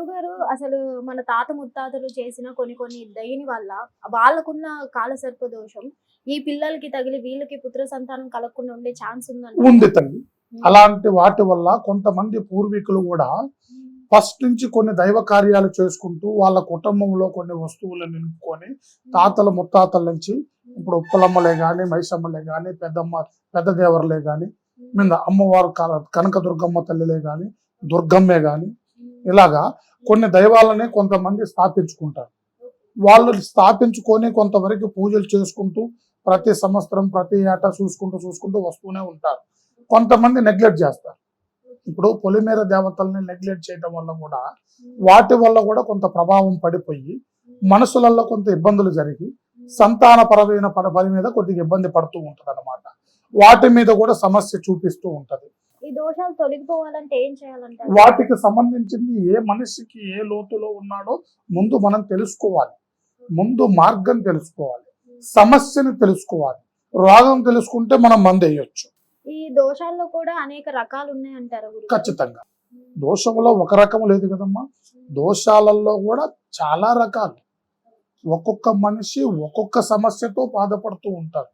గురుగారు అసలు మన తాత ముత్తాతలు చేసిన కొన్ని కొన్ని దయని వల్ల వాళ్ళకున్న కాలసర్ప దోషం ఈ పిల్లలకి తగిలి వీళ్ళకి పుత్ర సంతానం కలగకుండా ఉండే ఛాన్స్ ఉందండి. ఉంది తల్లి. అలాంటి వాటి వల్ల కొంతమంది పూర్వీకులు కూడా ఫస్ట్ నుంచి కొన్ని దైవ కార్యాలు చేసుకుంటూ వాళ్ళ కుటుంబంలో కొన్ని వస్తువులను నింపుకొని తాతల ముత్తాతల నుంచి ఇప్పుడు ఉప్పలమ్మలే గాని, మైసమ్మలే గాని, పెద్ద దేవరలే గాని, మీద అమ్మవారు కనక దుర్గమ్మ తల్లిలే గాని, దుర్గమ్మే గాని, ఇలాగా కొన్ని దైవాలని కొంతమంది స్థాపించుకుంటారు. వాళ్ళు స్థాపించుకొని కొంతవరకు పూజలు చేసుకుంటూ ప్రతి సంవత్సరం ప్రతి ఏటా చూసుకుంటూ వస్తూనే ఉంటారు. కొంతమంది నెగ్లెక్ట్ చేస్తారు. ఇప్పుడు పొలిమేర దేవతల్ని నెగ్లెక్ట్ చేయడం వల్ల కూడా వాటి వల్ల కూడా కొంత ప్రభావం పడిపోయి మనసులలో కొంత ఇబ్బందులు జరిగి సంతానపరమైన పని మీద కొద్దిగా ఇబ్బంది పడుతూ ఉంటది అన్నమాట. వాటి మీద కూడా సమస్య చూపిస్తూ ఉంటది. ఈ దోషాలు తొలగిపోవాలంటే ఏం చేయాలంటే వాటికి సంబంధించింది ఏ మనిషికి ఏ లోతులో ఉన్నాడో ముందు మనం తెలుసుకోవాలి. ముందు మార్గం తెలుసుకోవాలి, సమస్యను తెలుసుకోవాలి. రోగం తెలుసుకుంటే మనం మందు వేయొచ్చు. ఈ దోషాల్లో కూడా అనేక రకాలు ఉన్నాయంటారు. ఖచ్చితంగా దోషంలో ఒక రకం లేదు కదమ్మా. దోషాలలో కూడా చాలా రకాలు. ఒక్కొక్క మనిషి ఒక్కొక్క సమస్యతో బాధపడుతూ ఉంటారు.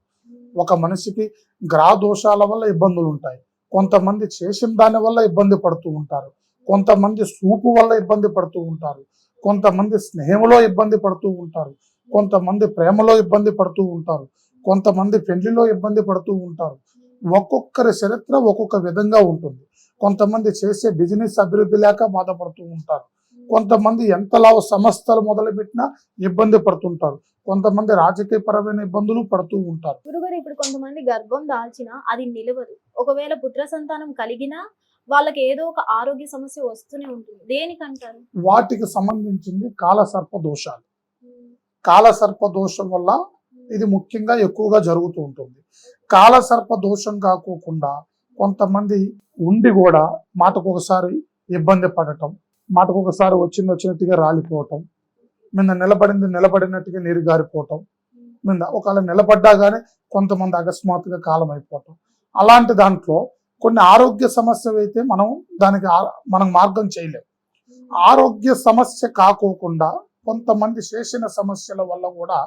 ఒక మనిషికి గ్రహ దోషాల వల్ల ఇబ్బందులు ఉంటాయి, కొంతమంది చేసిన దాని వల్ల ఇబ్బంది పడుతూ ఉంటారు, కొంతమంది సూపు వల్ల ఇబ్బంది పడుతూ ఉంటారు, కొంతమంది స్నేహంలో ఇబ్బంది పడుతూ ఉంటారు, కొంతమంది ప్రేమలో ఇబ్బంది పడుతూ ఉంటారు, కొంతమంది పెళ్లిలో ఇబ్బంది పడుతూ ఉంటారు. ఒక్కొక్కరి చరిత్ర ఒక్కొక్క విధంగా ఉంటుంది. కొంతమంది చేసే బిజినెస్ అభివృద్ధి లేక బాధపడుతూ ఉంటారు, కొంతమంది ఎంతలా సంస్థలు మొదలుపెట్టినా ఇబ్బంది పడుతుంటారు, కొంతమంది రాజకీయ పరమైన ఇబ్బందులు పడుతూ ఉంటారు. గురుగారు ఇప్పుడు కొంతమంది గర్భం దాల్చినా అది నిలవదు. ఒకవేళ పుత్ర సంతానం కలిగినా వాళ్ళకి ఏదో ఒక ఆరోగ్య సమస్య వస్తూనే ఉంటుంది. దేనికంటారు? వాటికి సంబంధించింది కాలసర్ప దోషాలు. కాలసర్ప దోషం వల్ల ఇది ముఖ్యంగా ఎక్కువగా జరుగుతూ ఉంటుంది. కాలసర్ప దోషం కాకోకుండా కొంతమంది ఉండి కూడా మాటకు ఒకసారి ఇబ్బంది పడటం, మాటకు ఒకసారి వచ్చినట్టుగా రాలిపోవటం, మీద నిలబడినట్టుగా నీరు గారిపోవటం, మీద ఒకవేళ నిలబడ్డా కానీ కొంతమంది అకస్మాత్తుగా కాలం అయిపోవటం. అలాంటి దాంట్లో కొన్ని ఆరోగ్య సమస్య అయితే మనం మార్గం చేయలేం. ఆరోగ్య సమస్య కాకోకుండా కొంతమంది చేసిన సమస్యల వల్ల కూడా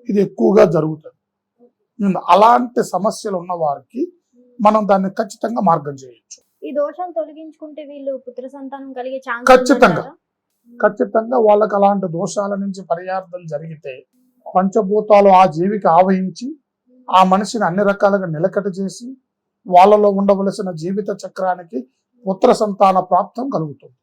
ఇది ఎక్కువగా జరుగుతుంది. అలాంటి సమస్యలు ఉన్న వారికి మనం దాన్ని ఖచ్చితంగా మార్గం చేయొచ్చు. ఈ దోషాలు తొలగించుకుంటే వీళ్ళు పుత్ర సంతానం కలిగే ఛాన్స్ ఖచ్చితంగా వాళ్ళకి అలాంటి దోషాల నుంచి పరిహారం జరిగితే పంచభూతాలు ఆ జీవికి ఆవహించి ఆ మనిషిని అన్ని రకాలుగా నిలకట చేసి వాళ్ళలో ఉండవలసిన జీవిత చక్రానికి పుత్ర సంతాన ప్రాప్తం కలుగుతుంది.